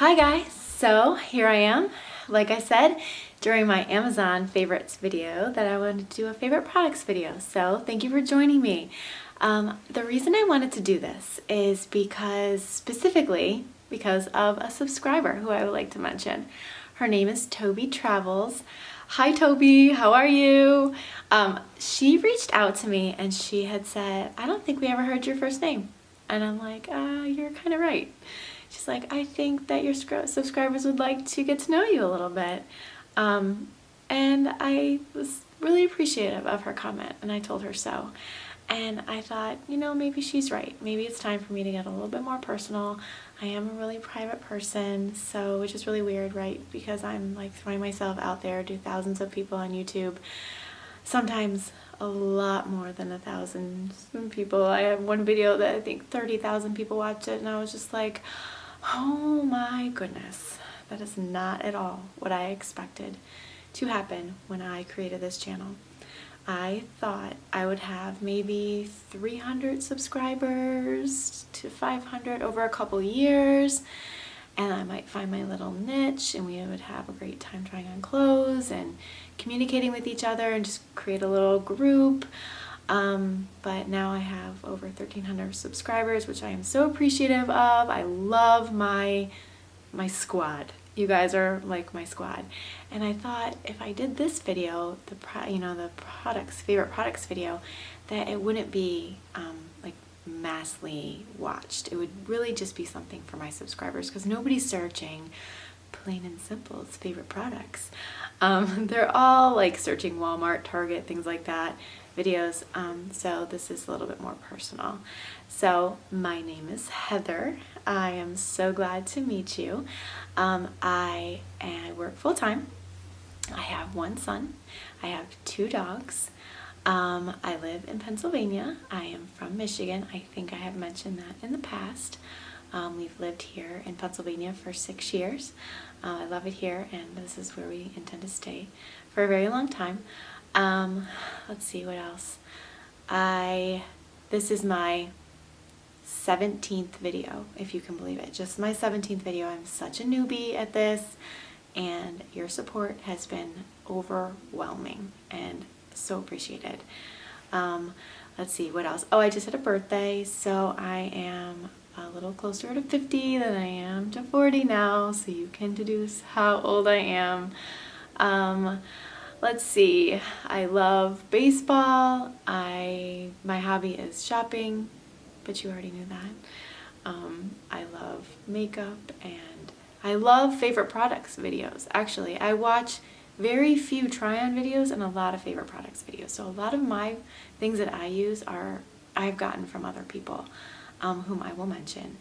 Hi guys, so here I am. Like I said during my Amazon favorites video that I wanted to do a favorite products video, so thank you for joining me. The reason I wanted to do this is specifically because of a subscriber who I would like to mention. Her name is Toby Travels. Hi Toby, how are you? She reached out to me and she had said, I don't think we ever heard your first name. And I'm like, you're kind of right. She's like, I think that your subscribers would like to get to know you a little bit. And I was really appreciative of her comment, and I told her so. And I thought, you know, maybe she's right. Maybe it's time for me to get a little bit more personal. I am a really private person, so which is really weird, right? Because I'm like throwing myself out there to thousands of people on YouTube. Sometimes a lot more than 1,000 people. I have one video that I think 30,000 people watched it, and I was just like, oh my goodness, that is not at all what I expected to happen when I created this channel. I thought I would have maybe 300 subscribers to 500 over a couple years, and I might find my little niche and we would have a great time trying on clothes and communicating with each other and just create a little group. But now I have over 1,300 subscribers, which I am so appreciative of. I love my squad. You guys are like my squad. And I thought if I did this video, the favorite products video, that it wouldn't be like massively watched. It would really just be something for my subscribers because nobody's searching plain and simple it's favorite products. They're all like searching Walmart, Target, things like that videos. So this is a little bit more personal. So my name is Heather. I am so glad to meet you. I work full-time. I have one son. I have 2 dogs. I live in Pennsylvania. I am from Michigan. I think I have mentioned that in the past. We've lived here in Pennsylvania for 6 years. I love it here, and this is where we intend to stay for a very long time. Let's see what else. This is my 17th video, if you can believe it. Just my 17th video. I'm such a newbie at this, and your support has been overwhelming and so appreciated. Let's see what else. Oh, I just had a birthday, so I am a little closer to 50 than I am to 40 now, so you can deduce how old I am. Let's see, I love baseball. My hobby is shopping, but you already knew that. I love makeup, and I love favorite products videos. Actually, I watch very few try-on videos and a lot of favorite products videos. So a lot of my things that I use I've gotten from other people, whom I will mention.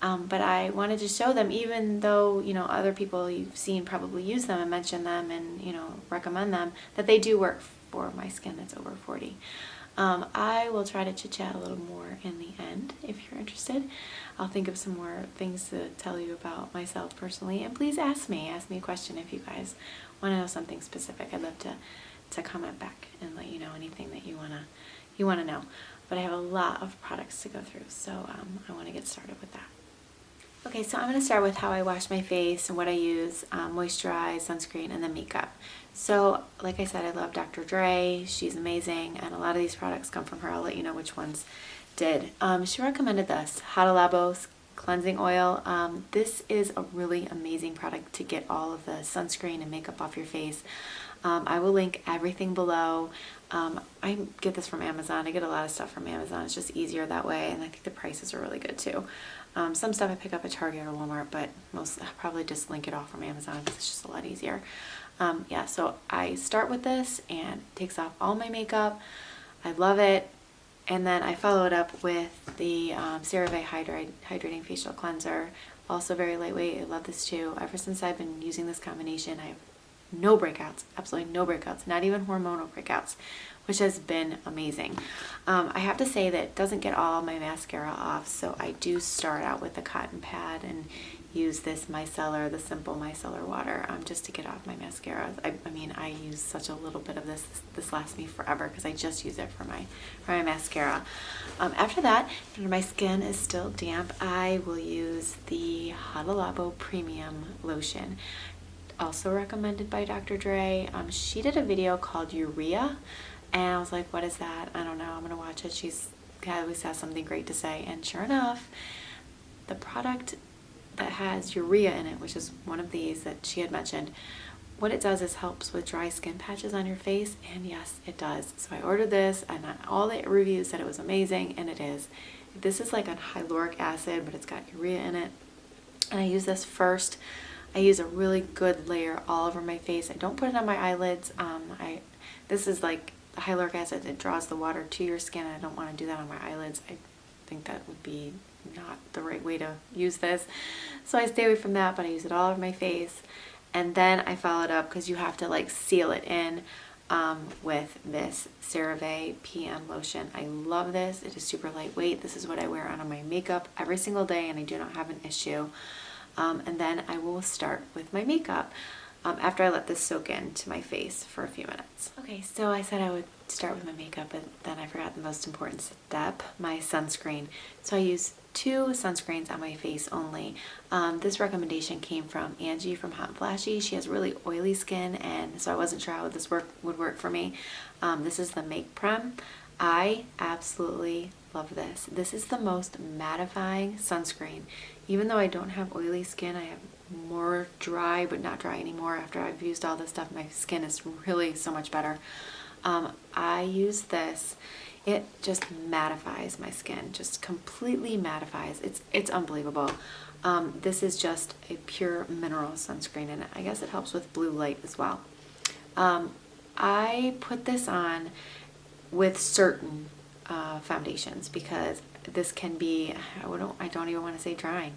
But I wanted to show them, even though, you know, other people you've seen probably use them and mention them and, you know, recommend them, that they do work for my skin that's over 40. I will try to chit-chat a little more in the end if you're interested. I'll think of some more things to tell you about myself personally, and please ask me a question if you guys want to know something specific. I'd love to comment back and let you know anything that you wanna know. But I have a lot of products to go through, so I want to get started with that. Okay, so I'm going to start with how I wash my face and what I use, moisturize, sunscreen, and then makeup. So, like I said, I love Dr. Dray. She's amazing, and a lot of these products come from her. I'll let you know which ones did. She recommended this, Hado Labo cleansing oil. This is a really amazing product to get all of the sunscreen and makeup off your face. I will link everything below. I get this from Amazon. I get a lot of stuff from Amazon. It's just easier that way, and I think the prices are really good too. Some stuff I pick up at Target or Walmart, but I'll probably just link it all from Amazon because it's just a lot easier. Yeah, so I start with this, and it takes off all my makeup. I love it. And then I follow it up with the Cerave Hydrating Facial Cleanser. Also very lightweight. I love this too. Ever since I've been using this combination, I have no breakouts, absolutely no breakouts, not even hormonal breakouts, which has been amazing. I have to say that it doesn't get all my mascara off, so I do start out with a cotton pad and use this micellar, the simple micellar water, just to get off my mascara. I mean, I use such a little bit of this. This lasts me forever because I just use it for my mascara. After that, when my skin is still damp, I will use the Hado Labo Premium Lotion. Also recommended by Dr. Dray. She did a video called Urea, and I was like, what is that? I don't know. I'm gonna watch it. She's always has something great to say. And sure enough, the product that has urea in it, which is one of these that she had mentioned, what it does is helps with dry skin patches on your face, and yes, it does. So I ordered this, and all the reviews said it was amazing, and it is. This is like a hyaluronic acid, but it's got urea in it. And I use this first. I use a really good layer all over my face. I don't put it on my eyelids. This is like hyaluronic acid. It draws the water to your skin. I don't want to do that on my eyelids. I think that would be not the right way to use this. So I stay away from that, but I use it all over my face. And then I follow it up because you have to like seal it in with this Cerave PM lotion. I love this. It is super lightweight. This is what I wear on my makeup every single day, and I do not have an issue. And then I will start with my makeup after I let this soak into my face for a few minutes. Okay, so I said I would start with my makeup, but then I forgot the most important step, my sunscreen. So I use 2 sunscreens on my face only. This recommendation came from Angie from Hot and Flashy. She has really oily skin, and so I wasn't sure how this would work for me. This is the Make Prem. I absolutely love this. This is the most mattifying sunscreen. Even though I don't have oily skin, I have more dry, but not dry anymore. After I've used all this stuff, my skin is really so much better. I use this. It just mattifies my skin, just completely mattifies. It's unbelievable. This is just a pure mineral sunscreen, and I guess it helps with blue light as well. I put this on with certain foundations because this can be, I don't even want to say drying.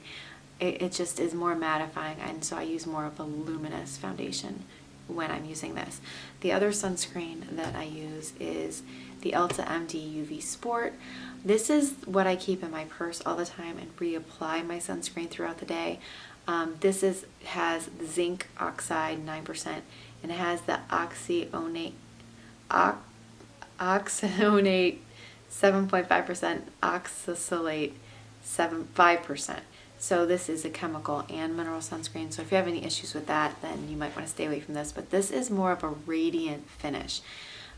It just is more mattifying, and so I use more of a luminous foundation when I'm using this. The other sunscreen that I use is the Elta MD UV Sport. This is what I keep in my purse all the time and reapply my sunscreen throughout the day. This has zinc oxide 9%, and it has the oxyonate 7.5%, oxalate 5%. So this is a chemical and mineral sunscreen. So if you have any issues with that, then you might want to stay away from this. But this is more of a radiant finish.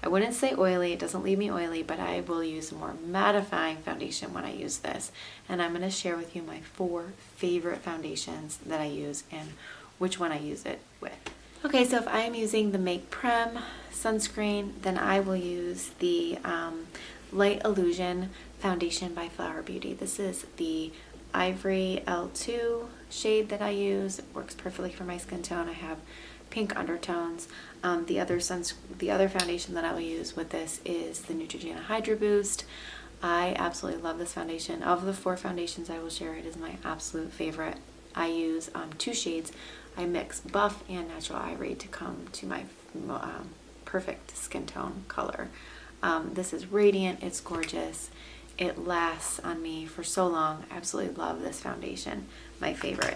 I wouldn't say oily. It doesn't leave me oily, but I will use a more mattifying foundation when I use this. And I'm going to share with you my 4 favorite foundations that I use and which one I use it with. Okay, so if I am using the Make Prem sunscreen, then I will use the Light Illusion foundation by Flower Beauty. This is the Ivory L2 shade that I use. It works perfectly for my skin tone. I have pink undertones. The other foundation that I will use with this is the Neutrogena Hydro Boost. I absolutely love this foundation. Of the 4 foundations I will share, it is my absolute favorite. I use 2 shades. I mix Buff and Natural Ivory to come to my perfect skin tone color. This is radiant. It's gorgeous. It lasts on me for so long. I absolutely love this foundation. My favorite.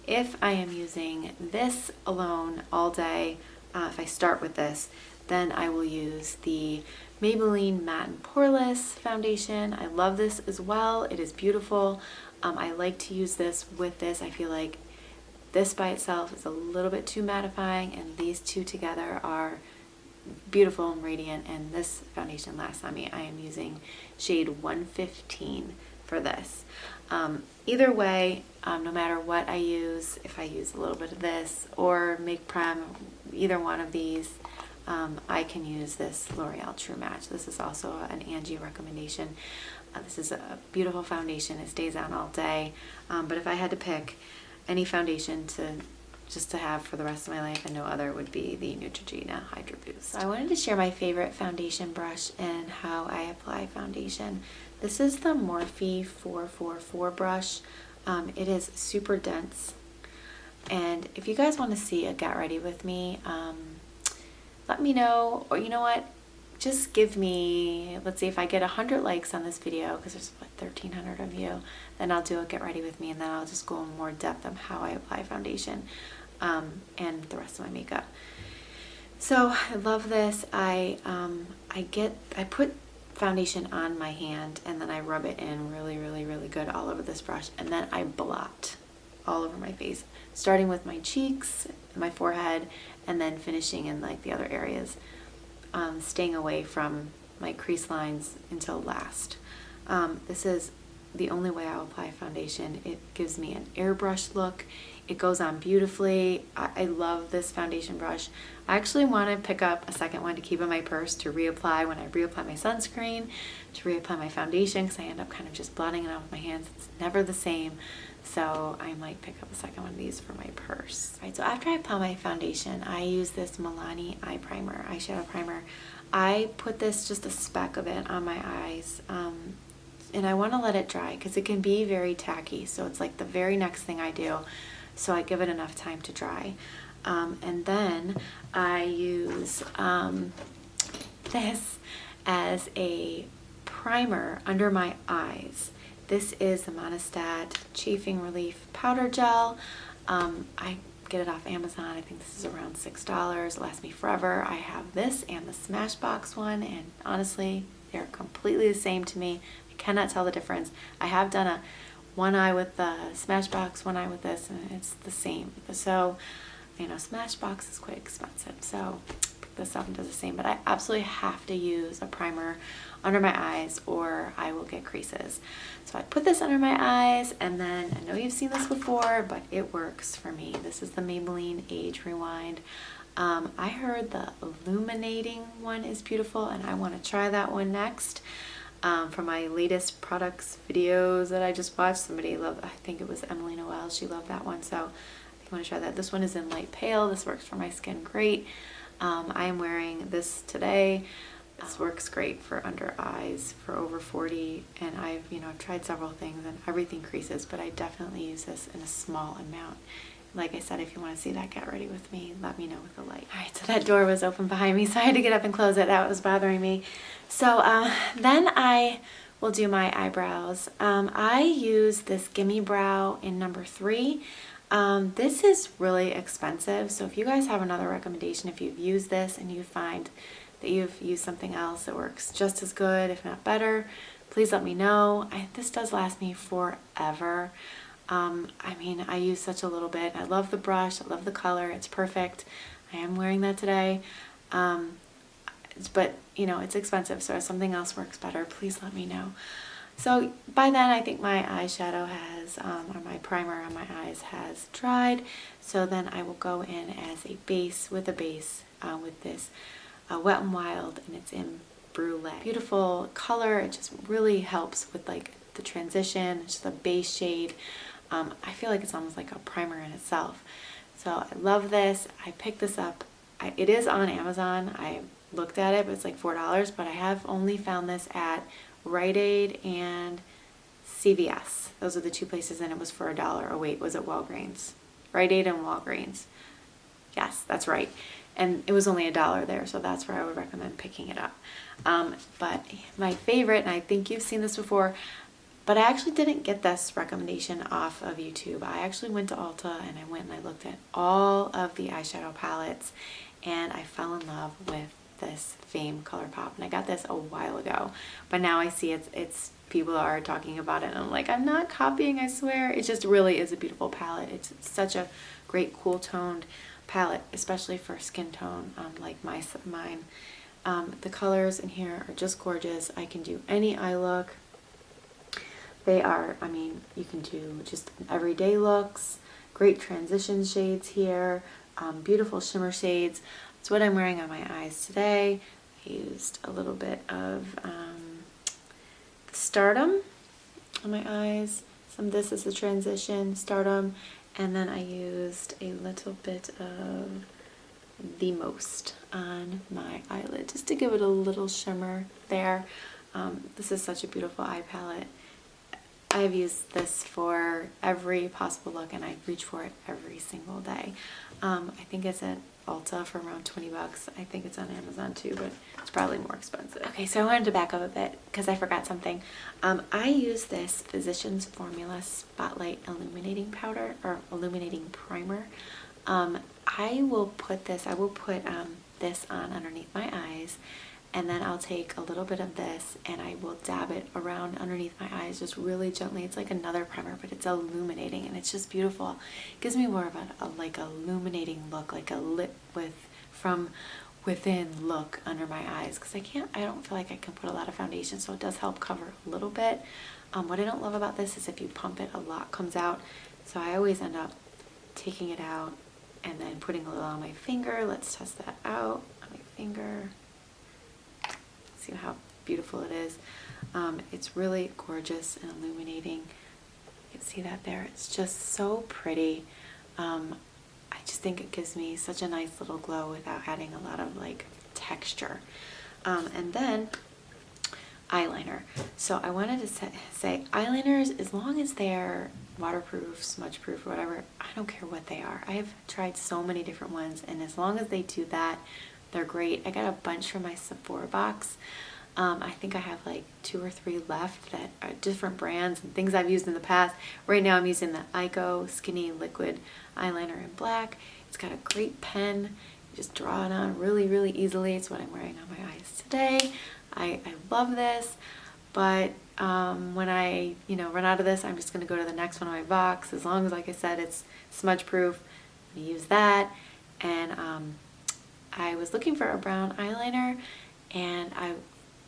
If I am using this alone all day, if I start with this, then I will use the Maybelline Matte and Poreless foundation. I love this as well. It is beautiful. I like to use this with this. I feel like this by itself is a little bit too mattifying, and these two together are beautiful and radiant, and this foundation lasts on me. I am using shade 115 for this. Either way, no matter what I use, if I use a little bit of this or Make Prem, either one of these, I can use this L'Oreal True Match. This is also an Angie recommendation. This is a beautiful foundation. It stays on all day. But if I had to pick any foundation just to have for the rest of my life, and no other, would be the Neutrogena Hydro Boost. So I wanted to share my favorite foundation brush and how I apply foundation. This is the Morphe 444 brush. It is super dense. And if you guys want to see a get ready with me, let me know. Or you know what? just give me, let's see, if I get 100 likes on this video, because there's what, 1,300 of you, then I'll do a get ready with me, and then I'll just go in more depth on how I apply foundation and the rest of my makeup. So I love this. I put foundation on my hand, and then I rub it in really, really, really good all over this brush, and then I blot all over my face, starting with my cheeks, my forehead, and then finishing in like the other areas, staying away from my crease lines until last. This is the only way I'll apply foundation. It gives me an airbrush look. It goes on beautifully. I love this foundation brush. I actually want to pick up a second one to keep in my purse to reapply when I reapply my sunscreen, to reapply my foundation, because I end up kind of just blotting it out with my hands. It's never the same. So I might pick up a second one of these for my purse. Right, so after I apply my foundation, I use this Milani eye primer, eyeshadow primer. I put this, just a speck of it, on my eyes. And I want to let it dry because it can be very tacky. So it's like the very next thing I do. So I give it enough time to dry. And then I use this as a primer under my eyes. This is the Monistat Chafing Relief Powder Gel. I get it off Amazon. I think this is around $6. It lasts me forever. I have this and the Smashbox one, and honestly, they're completely the same to me. I cannot tell the difference. I have done one eye with the Smashbox, one eye with this, and it's the same. So, you know, Smashbox is quite expensive, so pick this up and does the same. But I absolutely have to use a primer under my eyes or I will get creases. So I put this under my eyes, and then I know you've seen this before, but it works for me. This is the Maybelline Age Rewind. I heard the illuminating one is beautiful, and I want to try that one next. For my latest products videos that I just watched, somebody loved, I think it was Emily Noel, she loved that one, so I want to try that. This one is in light pale. This works for my skin great. I am wearing this today. This works great for under eyes for over 40, and I've tried several things and everything creases, but I definitely use this in a small amount. Like I said, if you want to see that get ready with me, let me know with the light. All right, so that door was open behind me, so I had to get up and close it. That was bothering me. So then I will do my eyebrows. I use this Gimme Brow in number 3. This is really expensive, so if you guys have another recommendation, if you've used this and you find that you've used something else that works just as good, if not better, please let me know. This does last me forever. I mean, I use such a little bit. I love the brush. I love the color. It's perfect. I am wearing that today. But, you know, it's expensive, so if something else works better, please let me know. So by then, I think my eyeshadow has, or my primer on my eyes has dried. So then I will go in as a base, with this Wet n Wild, and it's in Brulee. Beautiful color. It just really helps with like the transition. It's just a base shade. I feel like it's almost like a primer in itself. So I love this. I picked this up. It is on Amazon. I looked at it, but it's like $4. But I have only found this at Rite Aid and CVS. Those are the two places, and it was for $1. Oh wait, was it Walgreens? Rite Aid and Walgreens. Yes, that's right. And it was only $1 there, so that's where I would recommend picking it up. But my favorite, and I think you've seen this before, but I actually didn't get this recommendation off of YouTube. I actually went to Ulta and I went and I looked at all of the eyeshadow palettes, and I fell in love with this Fame ColourPop. And I got this a while ago, but now I see it's people are talking about it, and I'm like, I'm not copying, I swear. It just really is a beautiful palette. It's such a great cool toned palette, especially for skin tone like mine. The colors in here are just gorgeous. I can do any eye look. They are, I mean, you can do just everyday looks, great transition shades here, beautiful shimmer shades. That's what I'm wearing on my eyes today. I used a little bit of Stardom on my eyes. Some of this is a transition, Stardom, and then I used a little bit of The Most on my eyelid just to give it a little shimmer there. This is such a beautiful eye palette. I have used this for every possible look, and I reach for it every single day. I think it's Ulta for around 20 bucks. I think it's on Amazon too, but it's probably more expensive. Okay, so I wanted to back up a bit because I forgot something. I use this Physicians Formula Spotlight Illuminating Powder, or Illuminating Primer. I will put this on underneath my eyes, and then I'll take a little bit of this and I will dab it around underneath my eyes just really gently. It's like another primer, but it's illuminating and it's just beautiful. It gives me more of a like illuminating look, like a lit from within look under my eyes, because I don't feel like I can put a lot of foundation, so it does help cover a little bit. What I don't love about this is if you pump it, a lot comes out. So I always end up taking it out and then putting a little on my finger. Let's test that out on my finger. See how beautiful it is. It's really gorgeous and illuminating. You can see that there. It's just so pretty. I just think it gives me such a nice little glow without adding a lot of like texture. And then eyeliner. So I wanted to say eyeliners, as long as they're waterproof, smudge proof, or whatever, I don't care what they are. I have tried so many different ones, and as long as they do that, they're great. I got a bunch from my Sephora box. I think I have like 2 or 3 left that are different brands and things I've used in the past. Right now I'm using the Ico Skinny Liquid Eyeliner in black. It's got a great pen. You just draw it on really, really easily. It's what I'm wearing on my eyes today. I love this, but when I run out of this, I'm just going to go to the next one in my box. As long as, like I said, it's smudge proof, I'm gonna use that. And I was looking for a brown eyeliner, and I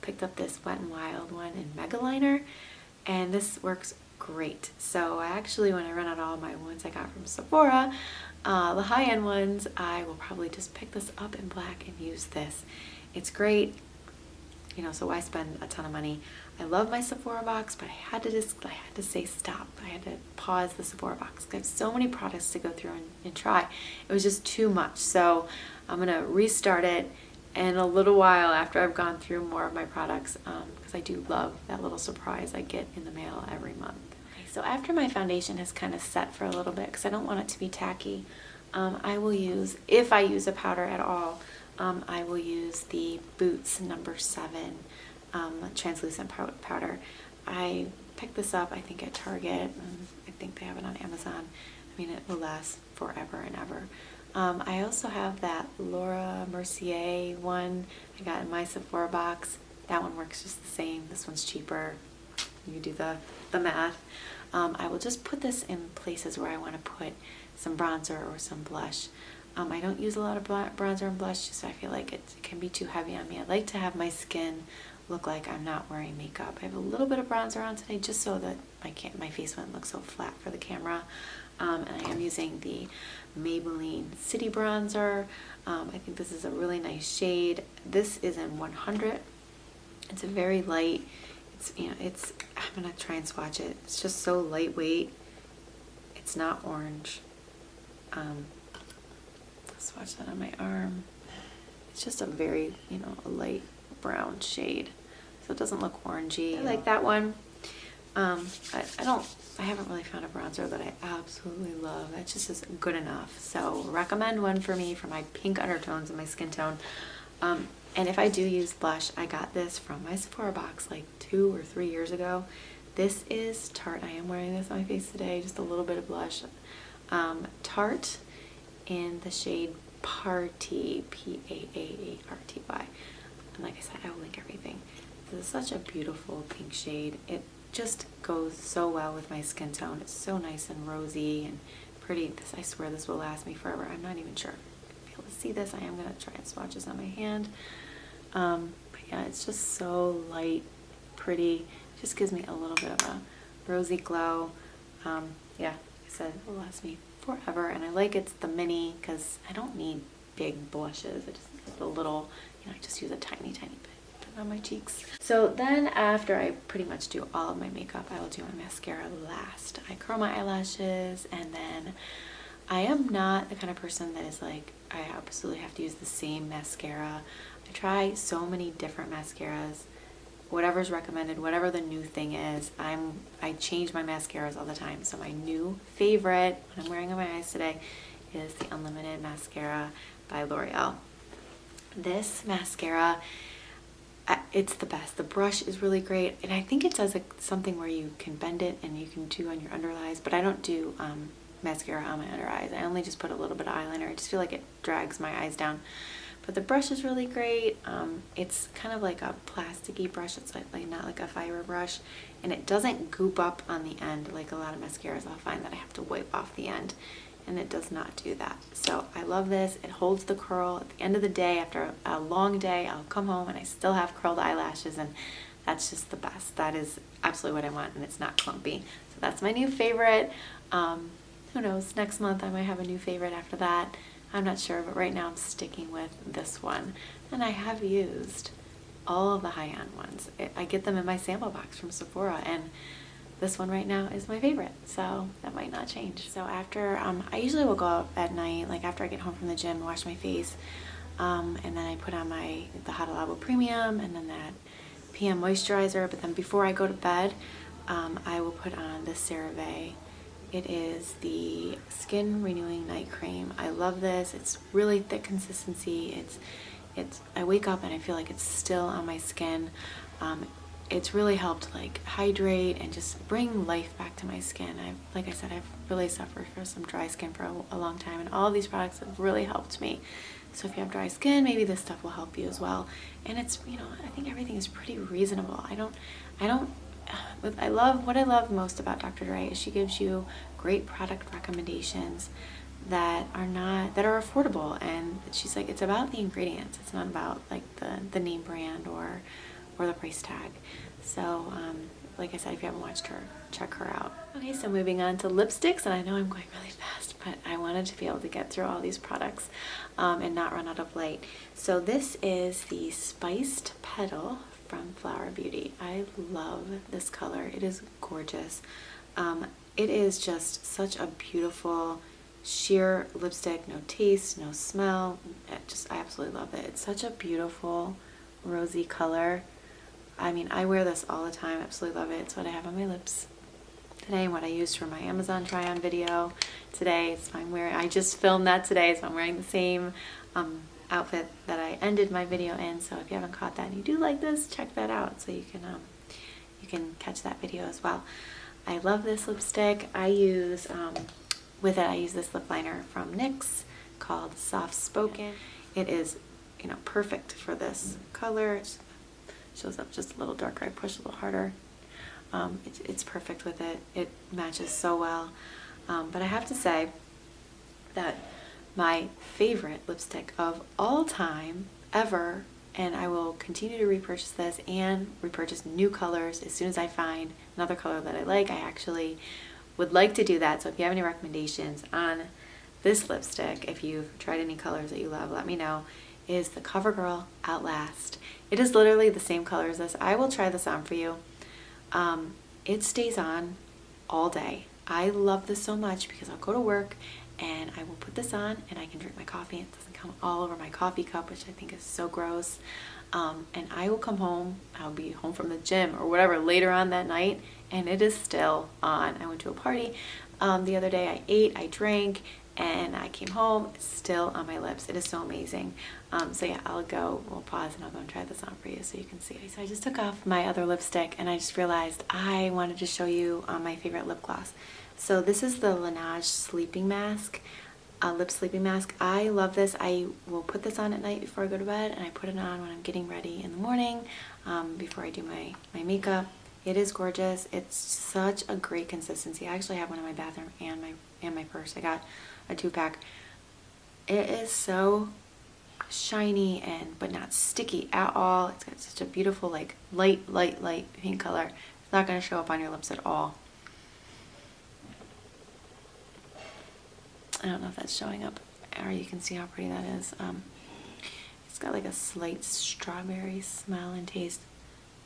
picked up this Wet n Wild one in Mega Liner, and this works great. So I actually, when I run out of all my ones I got from Sephora, the high-end ones, I will probably just pick this up in black and use this. It's great. So why spend a ton of money? I love my Sephora box, but I had to say stop. I had to pause the Sephora box. I have so many products to go through and try. It was just too much. So I'm gonna restart it in a little while after I've gone through more of my products, because I do love that little surprise I get in the mail every month. Okay, so after my foundation has kind of set for a little bit, because I don't want it to be tacky, I will use, if I use a powder at all, I will use the Boots No. 7 translucent powder. I picked this up, I think, at Target. I think they have it on Amazon. I mean, it will last forever and ever. I also have that Laura Mercier one I got in my Sephora box. That one works just the same. This one's cheaper. You do the math. I will just put this in places where I want to put some bronzer or some blush. I don't use a lot of bronzer and blush, just I feel like it can be too heavy on me. I like to have my skin look like I'm not wearing makeup. I have a little bit of bronzer on today just so that my face wouldn't look so flat for the camera. And I am using the Maybelline City Bronzer. I think this is a really nice shade. This is in 100. It's a very light. I'm gonna try and swatch it. It's just so lightweight. It's not orange. Swatch that on my arm. It's just a very, a light brown shade. So it doesn't look orangey. I like that one. I haven't really found a bronzer that I absolutely love. That just is good enough. So recommend one for me for my pink undertones and my skin tone. And if I do use blush, I got this from my Sephora box like 2 or 3 years ago. This is Tarte. I am wearing this on my face today, just a little bit of blush. Tarte in the shade Party, P-A-A-R-T-Y. And like I said, I will link everything. This is such a beautiful pink shade. It just goes so well with my skin tone. It's so nice and rosy and pretty. I swear this will last me forever. I'm not even sure if you'll be able to see this. I am going to try and swatch this on my hand. But yeah, it's just so light, pretty. It just gives me a little bit of a rosy glow. Yeah, like I said, it will last me forever. And I like it's the mini because I don't need big blushes. I just need a little, I just use a tiny bit on my cheeks. So then after I pretty much do all of my makeup, I will do my mascara last. I curl my eyelashes, and then I am not the kind of person that is like, I absolutely have to use the same mascara. I try so many different mascaras, whatever's recommended, whatever the new thing is. I change my mascaras all the time. So my new favorite, what I'm wearing on my eyes today, is the Unlimited Mascara by L'Oreal. This mascara, it's the best. The brush is really great, and I think it does something where you can bend it and you can do on your under eyes, but I don't do mascara on my under eyes. I only just put a little bit of eyeliner. I just feel like it drags my eyes down. But the brush is really great. It's kind of like a plasticky brush. It's like not like a fiber brush, and it doesn't goop up on the end like a lot of mascaras. I'll find that I have to wipe off the end, and it does not do that. So I love this. It holds the curl. At the end of the day, after a long day, I'll come home and I still have curled eyelashes, and that's just the best. That is absolutely what I want, and it's not clumpy. So that's my new favorite. Who knows, next month I might have a new favorite after that. I'm not sure, but right now I'm sticking with this one. And I have used all of the high-end ones. I get them in my sample box from Sephora, and this one right now is my favorite, so that might not change. So after, I usually will go out at night, like after I get home from the gym, wash my face, and then I put on the Hado Labo Premium, and then that PM moisturizer, but then before I go to bed, I will put on the Cerave. It is the Skin Renewing Night Cream. I love this. It's really thick consistency. I wake up and I feel like it's still on my skin. It's really helped like hydrate and just bring life back to my skin. Like I said, I've really suffered from some dry skin for a long time, and all of these products have really helped me. So if you have dry skin, maybe this stuff will help you as well. And it's, I think everything is pretty reasonable. What I love most about Dr. Dray is she gives you great product recommendations that are affordable, and she's like, it's about the ingredients. It's not about like the name brand or the price tag. So like I said, if you haven't watched her, check her out. Okay, so moving on to lipsticks, and I know I'm going really fast, but I wanted to be able to get through all these products and not run out of light. So this is the Spiced Petal from Flower Beauty. I love this color. It is gorgeous. It is just such a beautiful sheer lipstick, no taste, no smell. I absolutely love it. It's such a beautiful rosy color. I mean, I wear this all the time. Absolutely love it. It's what I have on my lips today and what I used for my Amazon try-on video today. So I just filmed that today, so I'm wearing the same outfit that I ended my video in. So if you haven't caught that and you do like this, check that out so you can catch that video as well. I love this lipstick. I use this lip liner from NYX called Soft Spoken. It is, perfect for this color. It shows up just a little darker. I push a little harder. It's perfect with it. It matches so well. But I have to say that my favorite lipstick of all time ever, and I will continue to repurchase this and repurchase new colors as soon as I find another color that I like. I actually would like to do that. So if you have any recommendations on this lipstick, if you've tried any colors that you love, let me know. Is the CoverGirl Outlast. It is literally the same color as this. I will try this on for you. It stays on all day. I love this so much because I'll go to work and I will put this on and I can drink my coffee. It doesn't come all over my coffee cup, which I think is so gross. And I will come home, I'll be home from the gym or whatever later on that night, and it is still on. I went to a party the other day. I ate, I drank, and I came home. It's still on my lips. It is so amazing. So yeah, we'll pause and I'll go and try this on for you so you can see. So I just took off my other lipstick and I just realized I wanted to show you my favorite lip gloss. So this is the Laneige Sleeping Mask, lip sleeping mask. I love this. I will put this on at night before I go to bed, and I put it on when I'm getting ready in the morning before I do my makeup. It is gorgeous. It's such a great consistency. I actually have one in my bathroom and my purse. I got a 2-pack. It is so shiny but not sticky at all. It's got such a beautiful like light pink color. It's not going to show up on your lips at all. I don't know if that's showing up or you can see how pretty that is. It's got like a slight strawberry smell and taste.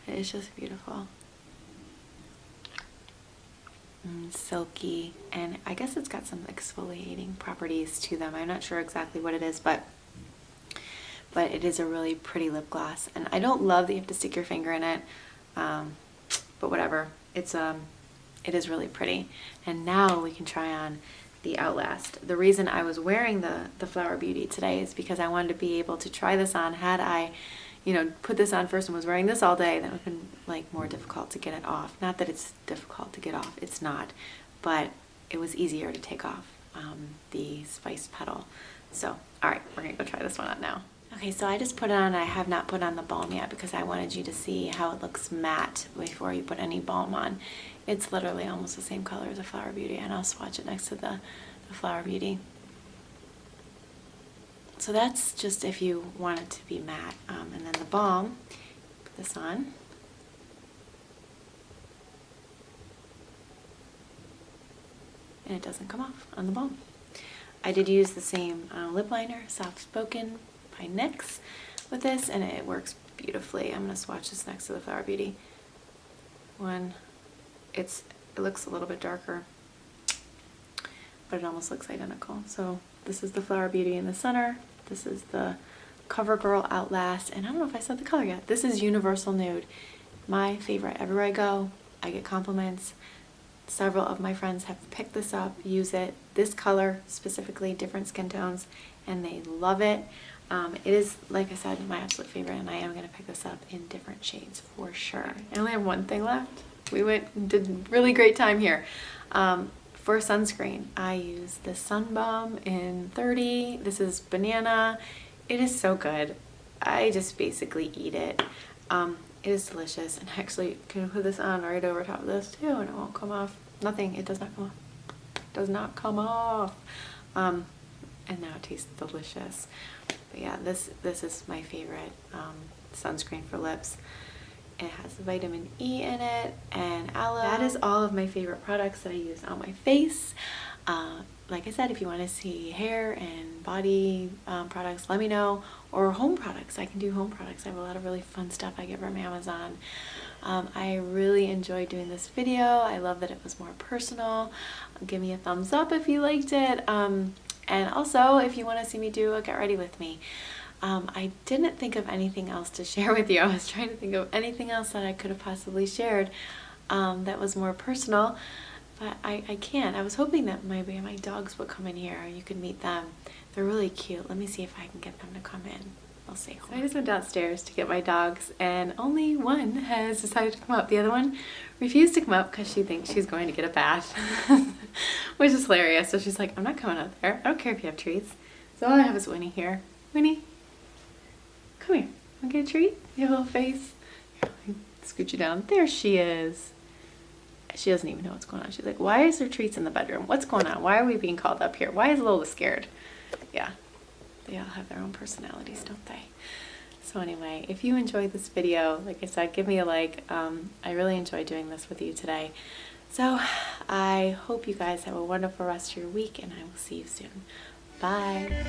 It is just beautiful. Silky, and I guess it's got some exfoliating properties to them. I'm not sure exactly what it is, but it is a really pretty lip gloss. And I don't love that you have to stick your finger in it, but whatever. It is really pretty. And now we can try on the Outlast. The reason I was wearing the Flower Beauty today is because I wanted to be able to try this on. Had I, you know, put this on first and was wearing this all day, that would have been like more difficult to get it off. Not that it's difficult to get off, it's not, but it was easier to take off the Spice Petal. So, all right, we're gonna go try this one on now. Okay, so I just put it on. I have not put on the balm yet because I wanted you to see how it looks matte before you put any balm on. It's literally almost the same color as a Flower Beauty, and I'll swatch it next to the Flower Beauty. So that's just if you want it to be matte. And then the balm, put this on. And it doesn't come off on the balm. I did use the same lip liner, Soft Spoken by NYX, with this, and it works beautifully. I'm going to swatch this next to the Flower Beauty one. It looks a little bit darker, but it almost looks identical. So this is the Flower Beauty in the center. This is the CoverGirl Outlast, and I don't know if I said the color yet. This is Universal Nude, my favorite. Everywhere I go, I get compliments. Several of my friends have picked this up, use it, this color specifically, different skin tones, and they love it. It is, like I said, my absolute favorite, and I am going to pick this up in different shades for sure. I only have one thing left. We did a really great time here. For sunscreen, I use the Sun Balm in 30. This is banana. It is so good. I just basically eat it. It is delicious, and actually can put this on right over top of this too, and it won't come off. Nothing. It does not come off. It does not come off. And now it tastes delicious. But yeah, this is my favorite sunscreen for lips. It has vitamin E in it and aloe. That is all of my favorite products that I use on my face. Like I said, if you want to see hair and body products, let me know. Or home products. I can do home products. I have a lot of really fun stuff I get from Amazon. I really enjoyed doing this video. I love that it was more personal. Give me a thumbs up if you liked it. And also, if you want to see me do a Get Ready With Me. I didn't think of anything else to share with you. I was trying to think of anything else that I could have possibly shared that was more personal. But I can't. I was hoping that maybe my dogs would come in here and you could meet them. They're really cute. Let me see if I can get them to come in. I'll say hello. So I just went downstairs to get my dogs, and only one has decided to come up. The other one refused to come up because she thinks she's going to get a bath, which is hilarious. So she's like, I'm not coming up there. I don't care if you have treats. So all I have is Winnie here. Winnie, come here. Want to get a treat? You have a little face. Here, let me scoot you down. There she is. She doesn't even know what's going on. She's like, why is there treats in the bedroom? What's going on? Why are we being called up here? Why is Lola scared? Yeah, they all have their own personalities, don't they? So anyway, if you enjoyed this video, like I said, give me a like. I really enjoyed doing this with you today. So I hope you guys have a wonderful rest of your week, and I will see you soon. Bye.